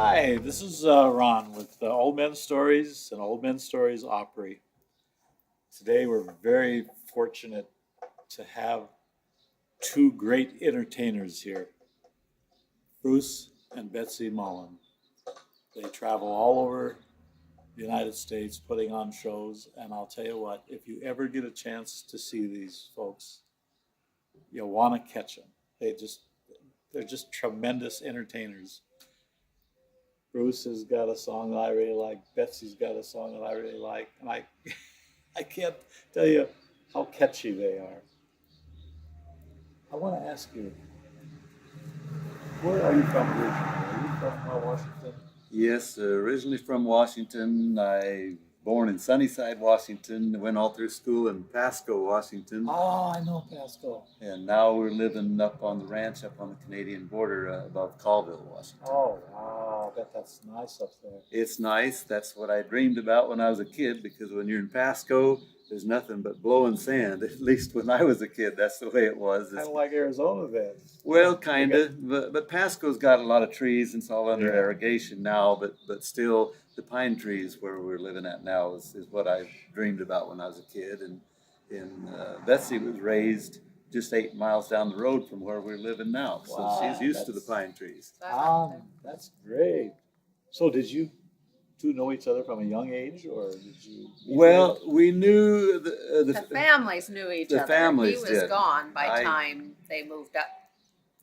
Hi, this is Ron with Old Men Stories and Old Men Stories Opry. Today we're very fortunate to have two great entertainers here, Bruce and Betsy Mullen. They travel all over the United States putting on shows, and I'll tell you what, if you ever get a chance to see these folks, you'll want to catch them. They're just tremendous entertainers. Bruce has got a song that I really like. Betsy's got a song that I really like, and I can't tell you how catchy they are. I want to ask you, where are you from originally? Are you from Washington? Yes, originally from Washington. I born in Sunnyside, Washington. Went all through school in Pasco, Washington, Oh, I know Pasco. and now we're living up on the ranch up on the Canadian border above Colville, Washington. Oh, wow, I bet that's nice up there. It's nice. That's what I dreamed about when I was a kid. Because when you're in Pasco, there's nothing but blowing sand. At least when I was a kid, that's the way it was. Kind of like Arizona then. Well, kind of, but Pasco's got a lot of trees and it's all under Yeah. irrigation now, but still the pine trees where we're living at now is what I dreamed about when I was a kid. And Betsy was raised just 8 miles down the road from where we're living now, so Wow, she's used to the that's- pine trees. That's great. So did you two know each other from a young age, or did you? Well, we knew The families knew each the other. families He was did. gone by I- time they moved up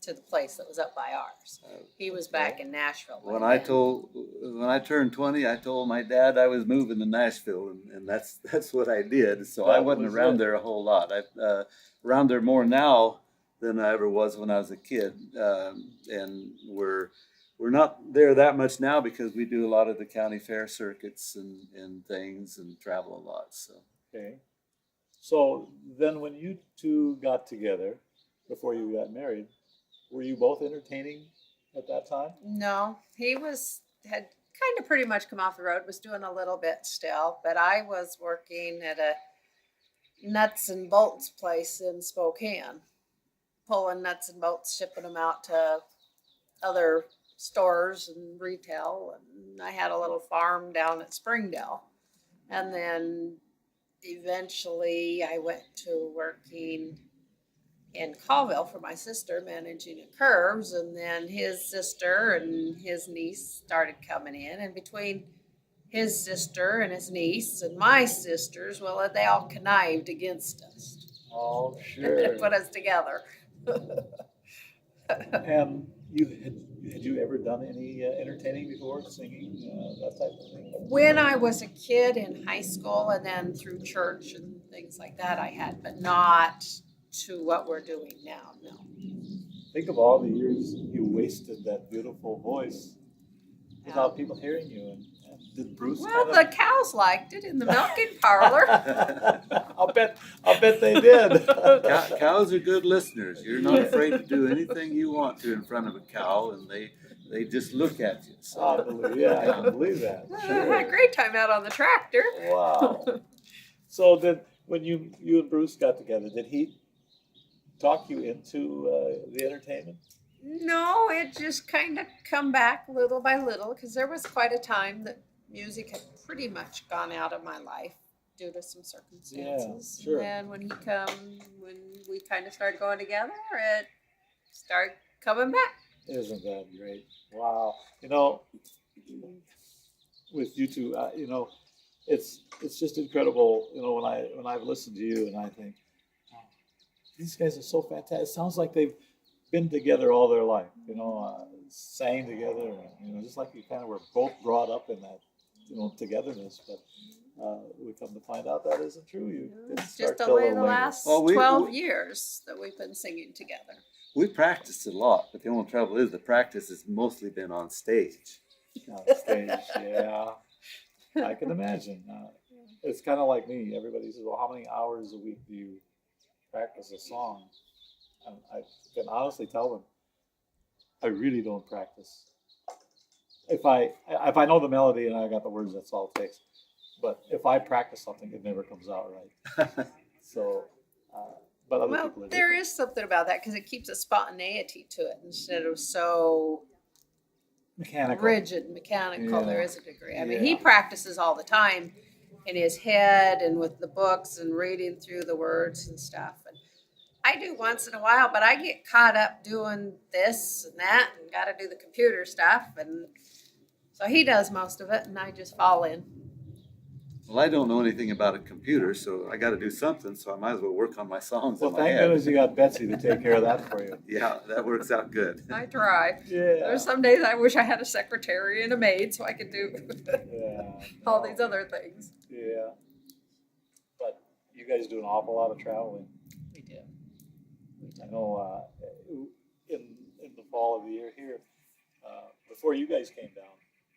to the place that was up by ours. He was back in Nashville. by When then. I turned 20, I told my dad I was moving to Nashville, and that's what I did. So I That wasn't was around it. there a whole lot. I around there more now than I ever was when I was a kid. And we're not there that much now because we do a lot of the county fair circuits and things and travel a lot. So Okay. So then when you two got together, before you got married, were you both entertaining at that time? No, had kind of pretty much come off the road, was doing a little bit still, but I was working at a nuts and bolts place in Spokane, pulling nuts and bolts, shipping them out to other stores and retail. And I had a little farm down at Springdale. And then eventually I went to working in Colville for my sister, managing at Curves. And then his sister and his niece started coming in. And between his sister and his niece and my sisters, well, they all connived against us. Oh, And sure. put us together. And had you ever done any entertaining before, singing, that type of thing? When I was a kid in high school and then through church and things like that, I had, but not to what we're doing now, no. Think of all the years you wasted that beautiful voice without people hearing you. And did Bruce Well, kind the cows liked it in the milking parlor. I'll bet they did. cows are good listeners. You're not afraid to do anything you want to in front of a cow, and they just look at you. So I can believe that. I had a great time out on the tractor. Wow. So then, when you and Bruce got together, did he talk you into the entertainment? No, it just kind of come back little by little because there was quite a time that music had pretty much gone out of my life due to some circumstances. Yeah, sure. And when we kind of started going together, it started coming back. Isn't that great? Wow. With you two, it's just incredible. When I've listened to you and I think, oh, these guys are so fantastic. It sounds like they've been together all their life. Sang together. Just like you kind of were both brought up in that, togetherness. But we come to find out that isn't true. You didn't It's start just till a only little the later. last Well, 12 years that we've been singing together. we practiced a lot, but the only trouble is the practice has mostly been on stage. On stage, yeah. I can imagine. It's kind of like me. Everybody says, "Well, how many hours a week do you practice a song?" And I can honestly tell them, I really don't practice. If I know the melody and I got the words, that's all it takes. But if I practice something, it never comes out right. So, but other Well, people are there different. is something about that because it keeps a spontaneity to it instead of so Mechanical. rigid, mechanical. Yeah. There is a degree. I mean, he Yeah. practices all the time in his head and with the books and reading through the words and stuff. And I do once in a while, but I get caught up doing this and that and got to do the computer stuff. And so he does most of it, and I just fall in. Well, I don't know anything about a computer, so I got to do something. So I might as well work on my songs Well, in my thank head. goodness you got Betsy to take care of that for you. Yeah, that works out good. I try. Yeah. There's some days I wish I had a secretary and a maid so I could do Yeah. all these other things. Yeah. But you guys do an awful lot of traveling. We do. I know in the fall of the year here, before you guys came down,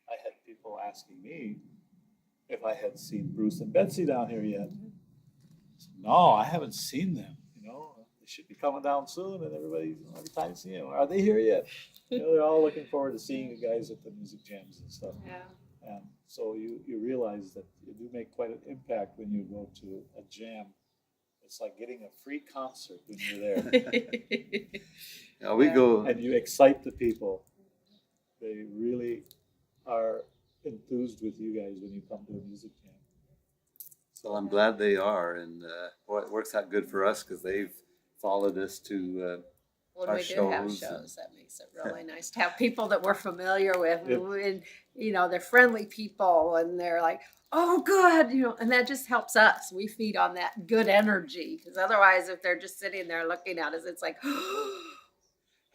I had people asking me if I had seen Bruce and Betsy down here yet. I said, no, I haven't seen them. You know, they should be coming down soon, and every time you see them, are they here yet? You know, they're all looking forward to seeing you guys at the music jams and stuff. Yeah. And so you realize that you do make quite an impact when you go to a jam. It's like getting a free concert when you're there. Yeah, we Yeah. go. And you excite the people. They really are enthused with you guys when you come to a music jam. So I'm glad they are, and boy, it works out good for us because they've followed us to When our we do have shows shows, that makes it really nice to have people that we're familiar with. Yeah. And, you know, they're friendly people and they're like, oh, good. You know, and that just helps us. We feed on that good energy because otherwise, if they're just sitting there looking at us, it's like,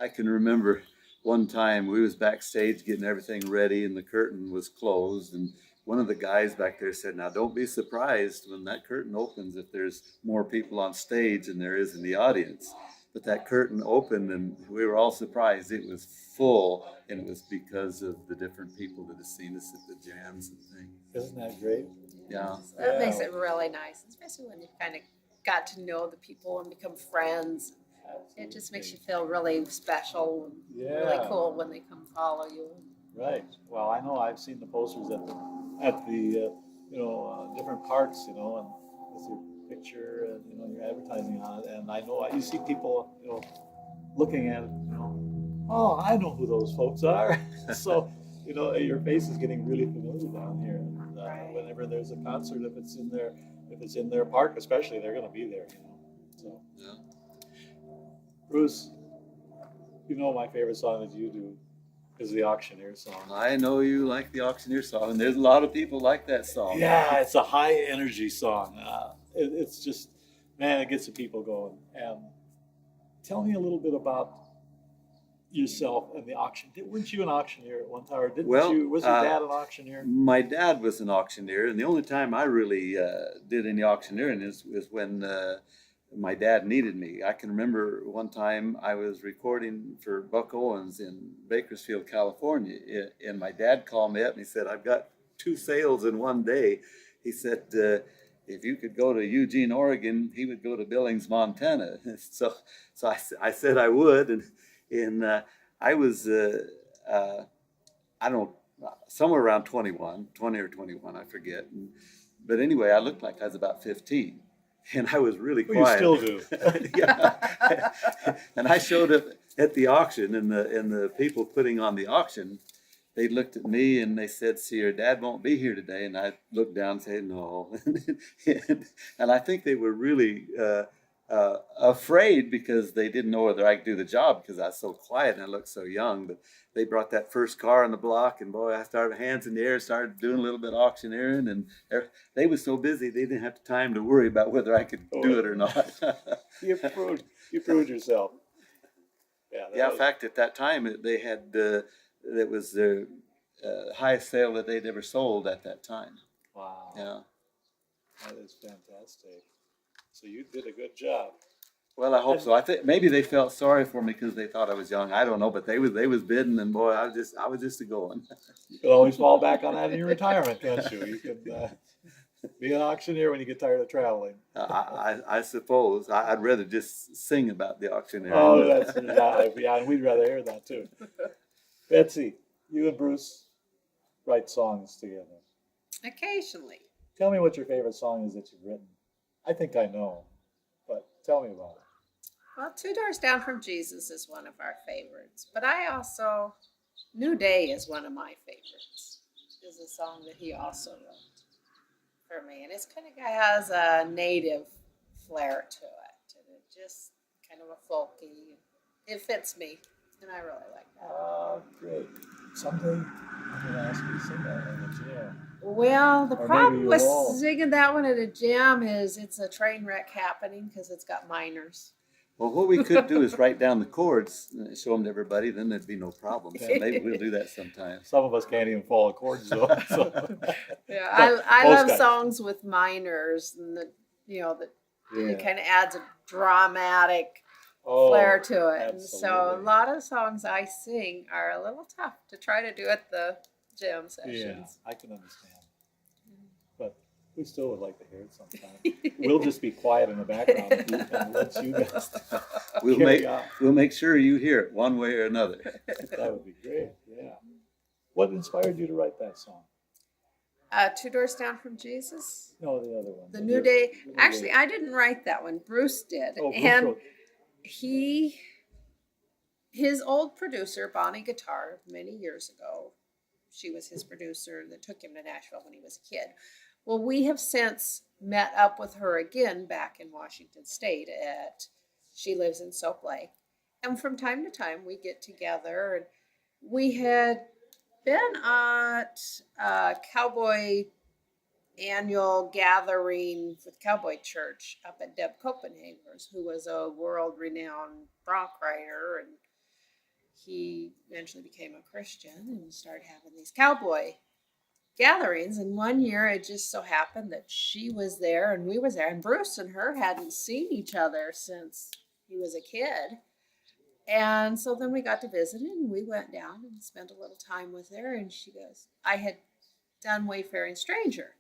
I can remember one time we was backstage getting everything ready and the curtain was closed, and one of the guys back there said, now don't be surprised when that curtain opens if there's more people on stage than there is in the audience. But that curtain opened and we were all surprised. It was full, and it was because of the different people that have seen us at the jams and things. Isn't that great? Yeah. So that makes Yeah. it really nice, especially when you kind of got to know the people and become friends. It just makes you feel really special and really Yeah. cool when they come follow you. Right. Well, I know I've seen the posters at the different parks, you know, and with your picture and you know your advertising on it, and I know you see people, you know, looking at it, you know, oh, I know who those folks are. So, you know, your face is getting really familiar down here. And, Right. Whenever there's a concert, if it's in their park, especially, they're going to be there, you know. So, Yeah. Bruce, you know my favorite song that you do is the Auctioneer song. I know you like the Auctioneer song, and there's a lot of people like that song. Yeah, it's a high energy song. It's just, man, it gets the people going. And tell me a little bit about yourself and the auction. Weren't you an auctioneer at one time, or didn't Well, you? Was your dad an auctioneer? My dad was an auctioneer, and the only time I really did any auctioneering is when my dad needed me. I can remember one time I was recording for Buck Owens in Bakersfield, California, and my dad called me up and he said, I've got 2 sales in one day. He said, if you could go to Eugene, Oregon, he would go to Billings, Montana. So I said I would, and I was, I don't know, somewhere around 20 or 21, I forget. But anyway, I looked like I was about 15. And I was really Well, you quiet. still do. Yeah. And I showed up at the auction, and the people putting on the auction, they looked at me and they said, see, your dad won't be here today. And I looked down and said, no. And I think they were really afraid because they didn't know whether I could do the job because I was so quiet and I looked so young. But they brought that first car on the block, and boy, I started hands in the air, started doing a little bit of auctioneering, and they were so busy they didn't have time to worry about whether I could do it or not. You proved yourself. Yeah. Yeah, in fact, at that time, they had, that was the highest sale that they'd ever sold at that time. Wow. Yeah. That is fantastic. So you did a good job. Well, I hope so. I think maybe they felt sorry for me because they thought I was young. I don't know, but they was bidding, and boy, I was just a going. You can always fall back on that in your retirement, can't you? You can be an auctioneer when you get tired of traveling. I suppose I'd rather just sing about the auctioneer. Oh, yeah, and we'd rather hear that too. Betsy, you and Bruce write songs together. Occasionally. Tell me what your favorite song is that you've written. I think I know, but tell me about it. Well, Two Doors Down from Jesus is one of our favorites. But I also New Day is one of my favorites. Is a song that he also wrote for me, and it's kind of has a native flair to it, and it just kind of a folky. It fits me, and I really like that. Oh, great. Someday I'm going to ask you to sing that in the jam. Well, the Or maybe problem you with won't. singing that one at a jam is it's a train wreck happening because it's got minors. Well, what we could do is write down the chords, and show them to everybody. Then there'd be no problem. So maybe we'll do that sometime. Some of us can't even follow chords though. So. Yeah, But I most love guys. songs with minors, and that it Yeah. kind of adds a dramatic Oh, flair to it. And so a absolutely. lot of songs I sing are a little tough to try to do at the jam Yeah, sessions. I can understand. But we still would like to hear it sometime. We'll just be quiet in the background and let you guys We'll carry make on. we'll make sure you hear it one way or another. That would be great. Yeah. What inspired you to write that song? Two Doors Down from Jesus. No, the other one. The New Day. Actually, I didn't write that one. Bruce did. Oh, Bruce And wrote- his old producer, Bonnie Guitar, many years ago, she was his producer that took him to Nashville when he was a kid. Well, we have since met up with her again back in Washington State she lives in Soap Lake. And from time to time we get together, and we had been at a cowboy annual gathering with Cowboy Church up at Deb Copenhagen's, who was a world-renowned bronc rider, and he eventually became a Christian and started having these cowboy gatherings. And one year it just so happened that she was there and we was there, and Bruce and her hadn't seen each other since he was a kid. And so then we got to visit, and we went down and spent a little time with her. And she goes, I had done Wayfaring Stranger,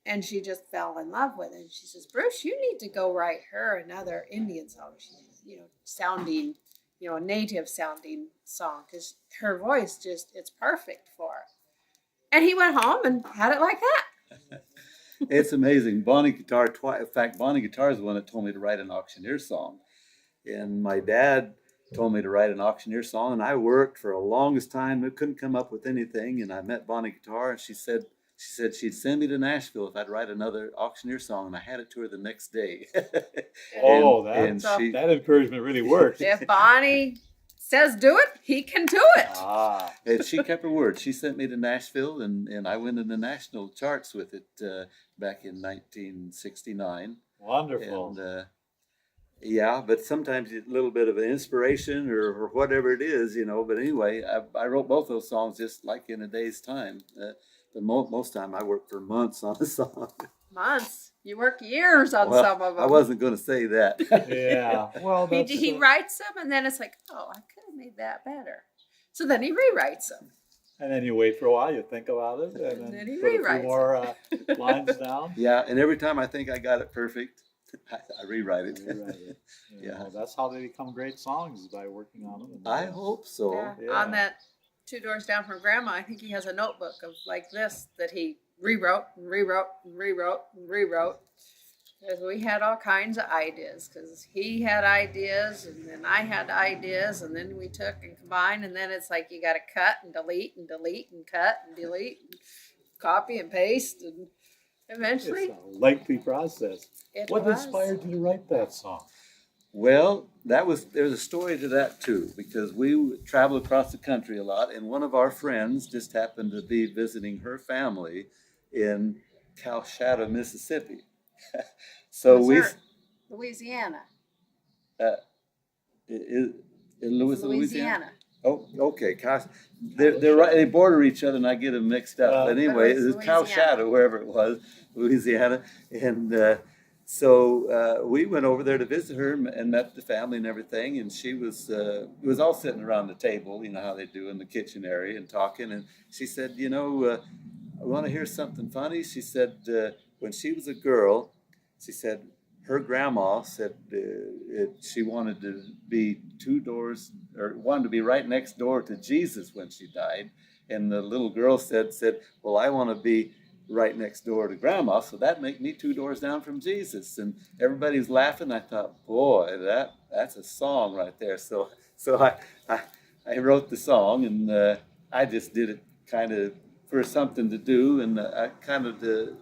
and she just fell in love with it. And she says, Bruce, you need to go write her another Indian song. She's, sounding, native sounding song, because her voice it's perfect for it. And he went home and had it like that. It's amazing. Bonnie Guitar, in fact, Bonnie Guitar is the one that told me to write an auctioneer song. And my dad told me to write an auctioneer song, and I worked for a longest time. I couldn't come up with anything. And I met Bonnie Guitar, and she said she'd send me to Nashville if I'd write another auctioneer song, and I had it to her the next day. Oh, that encouragement really worked. If Bonnie says do it, he can do it. Ah, And she kept her word. She sent me to Nashville, and I went in the national charts with it back in 1969. wonderful. And yeah, but sometimes it's a little bit of an inspiration or whatever it is, But anyway, I wrote both those songs just like in a day's time. But most time I work for months on a song. Months. You work years on Well, some of them. I wasn't going to say that. Yeah. Well, that's, He writes them, and then it's like, oh, I could have made that better. So then he rewrites them. and then you wait for a while, you think about it, and then he put a few rewrites more lines down. Yeah, and every time I think I got it perfect, I rewrite it. Rewrite it. Yeah. That's how they become great songs, is by working on them. And I hope so. Yeah. On that Two Doors Down from Grandma, I think he has a notebook of like this that he rewrote and rewrote and rewrote and rewrote. Because we had all kinds of ideas, because he had ideas, and then I had ideas, and then we took and combined, and then it's like you got to cut and delete and delete and cut and delete and copy and paste, and eventually It's a lengthy process. What was. inspired you to write that song? Well, there's a story to that too, because we travel across the country a lot, and one of our friends just happened to be visiting her family in Calshata, Mississippi. So Louisiana. In Louisiana. Louisiana. Oh, okay. They're right. They border each other, and I get them mixed up. But anyway, it was Louisiana. Calshata, wherever it was, Louisiana, and so we went over there to visit her and met the family and everything. And she was it was all sitting around the table, how they do in the kitchen area, and talking. And she said, I want to hear something funny. She said when she was a girl, she said her grandma said she wanted to be wanted to be right next door to Jesus when she died. And the little girl said, well, I want to be right next door to Grandma, so that make me 2 doors down from Jesus. And everybody was laughing. I thought, boy, that's a song right there. So I wrote the song, and I just did it kind of for something to do, and I kind of to,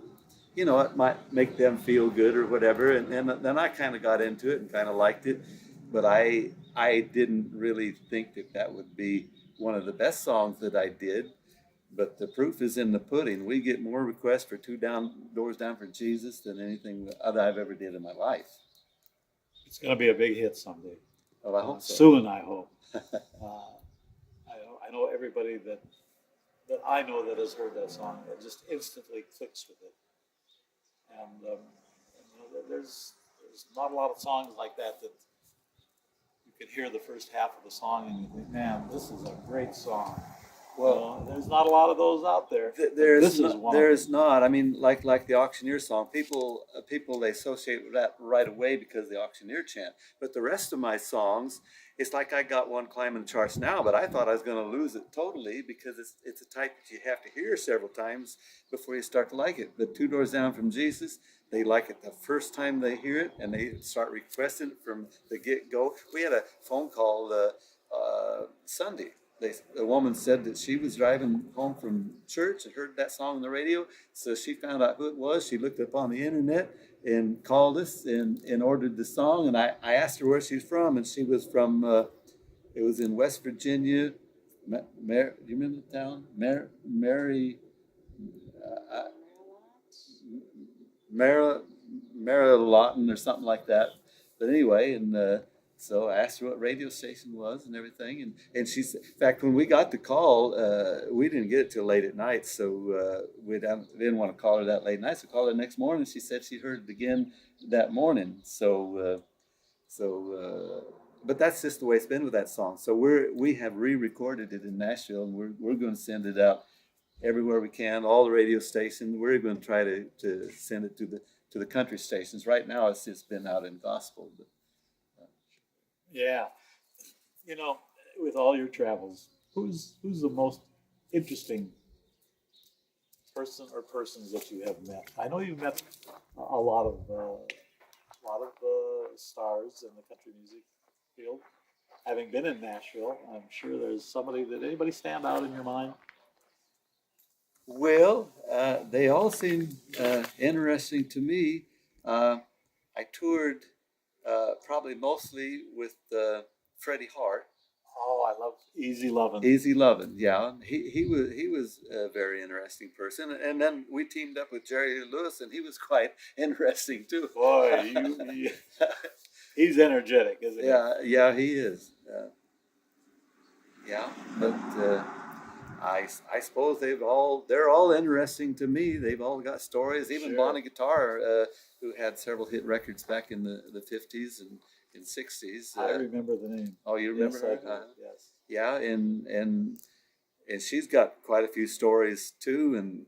it might make them feel good or whatever. And then I kind of got into it and kind of liked it, but I didn't really think that that would be one of the best songs that I did. But the proof is in the pudding. We get more requests for Doors Down for Jesus than anything other I've ever did in my life. It's going to be a big hit someday. Well, I hope so. Soon, I hope. I know everybody that I know that has heard that song. It just instantly clicks with it. And there's not a lot of songs like that you can hear the first half of the song and you think, man, this is a great song. Well, there's not a lot of those out there. There's not. I mean, like the auctioneer song, people they associate with that right away because of the auctioneer chant. But the rest of my songs, it's like I got one climbing the charts now, but I thought I was going to lose it totally because it's a type that you have to hear several times before you start to like it. But Two Doors Down from Jesus, they like it the first time they hear it, and they start requesting it from the get-go. We had a phone call Sunday. A woman said that she was driving home from church and heard that song on the radio. So she found out who it was. She looked up on the internet and called us and ordered the song. And I asked her where she's from. And she was from, it was in West Virginia. Do you remember the town? Lawton or something like that. But anyway, and so I asked her what radio station was and everything, and she said, in fact, when we got the call, we didn't get it till late at night, so we didn't want to call her that late at night. So we called her the next morning. She said she heard it again that morning. But that's just the way it's been with that song. So we have re-recorded it in Nashville, and we're going to send it out everywhere we can, all the radio stations. We're going to try to send it to the country stations. Right now, it's just been out in gospel. But, yeah, with all your travels, who's the most interesting person or persons that you have met? I know you've met a lot of stars in the country music field. Having been in Nashville, I'm sure there's somebody. Did anybody stand out in your mind? Well, they all seem interesting to me. I toured probably mostly with Freddie Hart. Oh, I love Easy Lovin'. Easy Lovin', yeah. He was a very interesting person, and then we teamed up with Jerry Lewis, and he was quite interesting too. Boy, he's energetic, isn't he? Yeah, he is. Yeah, but I suppose they're all interesting to me. They've all got stories. Even Sure. Bonnie Guitar, who had several hit records back in the 50s and 60s. I remember the name. Oh, you remember Yes, her? I do. Yes. Yeah, and she's got quite a few stories too. And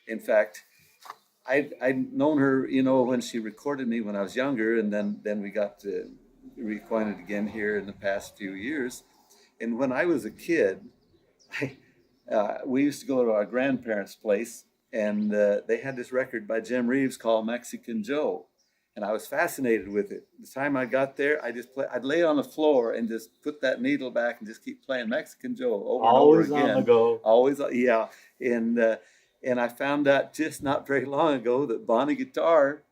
in fact, I'd known her, when she recorded me when I was younger, and then we got to reacquainted again here in the past few years. And when I was a kid, we used to go to our grandparents' place, and they had this record by Jim Reeves called Mexican Joe. And I was fascinated with it. The time I got there, I'd lay on the floor and just put that needle back and just keep playing Mexican Joe over Always and over again. on the go. Always, yeah. And I found out just not very long ago that Bonnie Guitar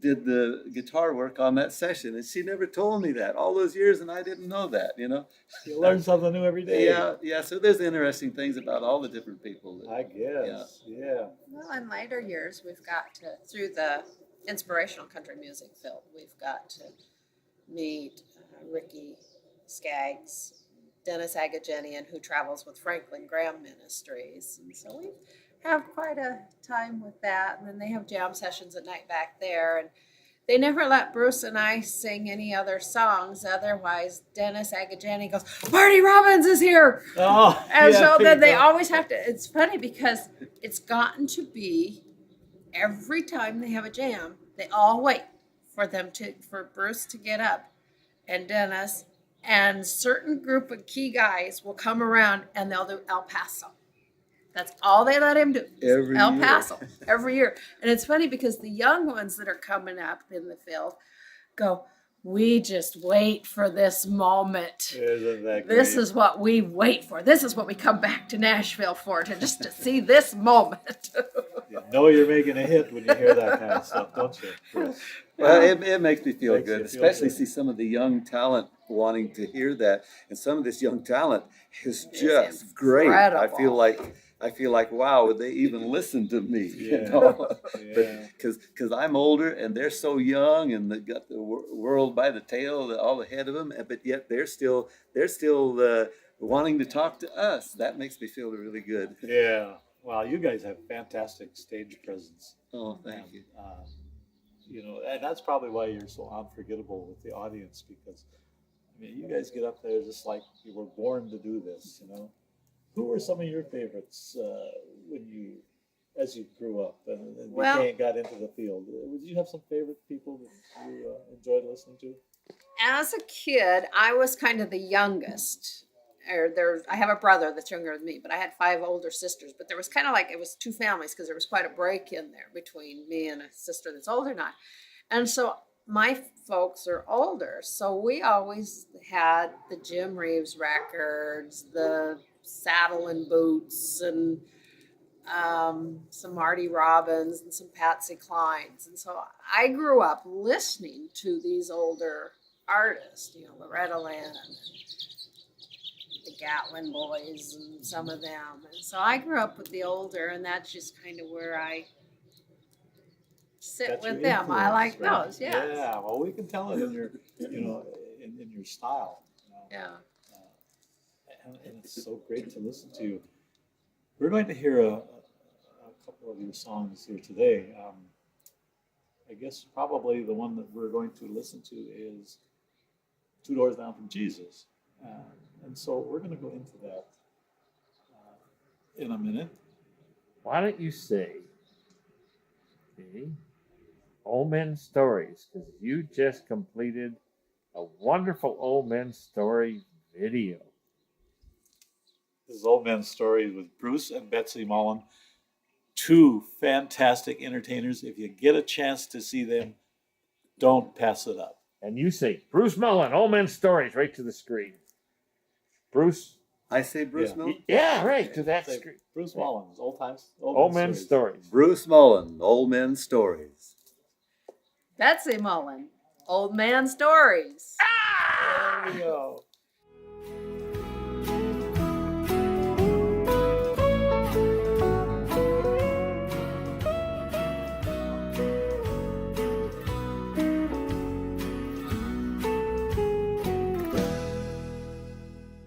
did the guitar work on that session, and she never told me that all those years, and I didn't know that. You learn something new every day. Yeah. So there's interesting things about all the different people. I guess. Yeah. Well, in later years, we've got to, through the inspirational country music field, we've got to meet Ricky Skaggs, Dennis Agajanian, who travels with Franklin Graham Ministries. And so we have quite a time with that. And then they have jam sessions at night back there. And they never let Bruce and I sing any other songs. Otherwise, Dennis Agajanian goes, Marty Robbins is here. Oh, And yeah, so then they people. always have to, it's funny because it's gotten to be every time they have a jam, they all wait for Bruce to get up, and Dennis and certain group of key guys will come around and they'll do El Paso. That's all they let him do. Every El year. Paso every year. And it's funny because the young ones that are coming up in the field go, we just wait for this moment. Isn't that great? This is what we wait for. This is what we come back to Nashville for, to see this moment. You know you're making a hit when you hear that kind of stuff, don't you, Chris? Well, it makes me feel Makes good, you feel especially good. see some of the young talent wanting to hear that, and some of this young talent is It's just great. incredible. I feel like wow, would they even listen to me? Yeah. You know, Yeah. because I'm older and they're so young and they got the world by the tail, all ahead of them, but yet they're still wanting to talk to us. That makes me feel really good. Yeah. Well, you guys have fantastic stage presence. Oh, thank you. You know, and that's probably why you're so unforgettable with the audience, because I mean, you guys get up there just like you were born to do this. You know, who were some of your favorites as you grew up and Well- got into the field? Did you have some favorite people that you enjoyed listening to? As a kid, I was kind of the youngest. I have a brother that's younger than me, but I had 5 older sisters. But there was kind of like it was 2 families because there was quite a break in there between me and a sister that's older than I. And so my folks are older, so we always had the Jim Reeves records, the Saddle and Boots, and some Marty Robbins and some Patsy Clines. And so I grew up listening to these older artists, you know, Loretta Lynn and the Gatlin Boys and some of them. And so I grew up with the older, and that's just kind of where I sit That's your with them. I like influence, right? those, yes. Yeah. Well, we can tell it in your, you know, in your style. You know? Yeah. And it's so great to listen to. We're going to hear a couple of your songs here today. I guess probably the one that we're going to listen to is Two Doors Down from Jesus. And so we're going to go into that in a minute. Why don't you say, okay, Old Men Stories, because you just completed a wonderful Old Men Story video. This is Old Men Stories with Bruce and Betsy Mullen. 2 fantastic entertainers. If you get a chance to see them, don't pass it up. And you say, Bruce Mullen, Old Men Stories, right to the screen. Bruce, I say Bruce Yeah. Mullen. yeah, right to that Say screen. Bruce Mullen's Old Men Stories. Bruce Mullen, Old Men Stories. Betsy Mullen, Old Man Stories. There we go.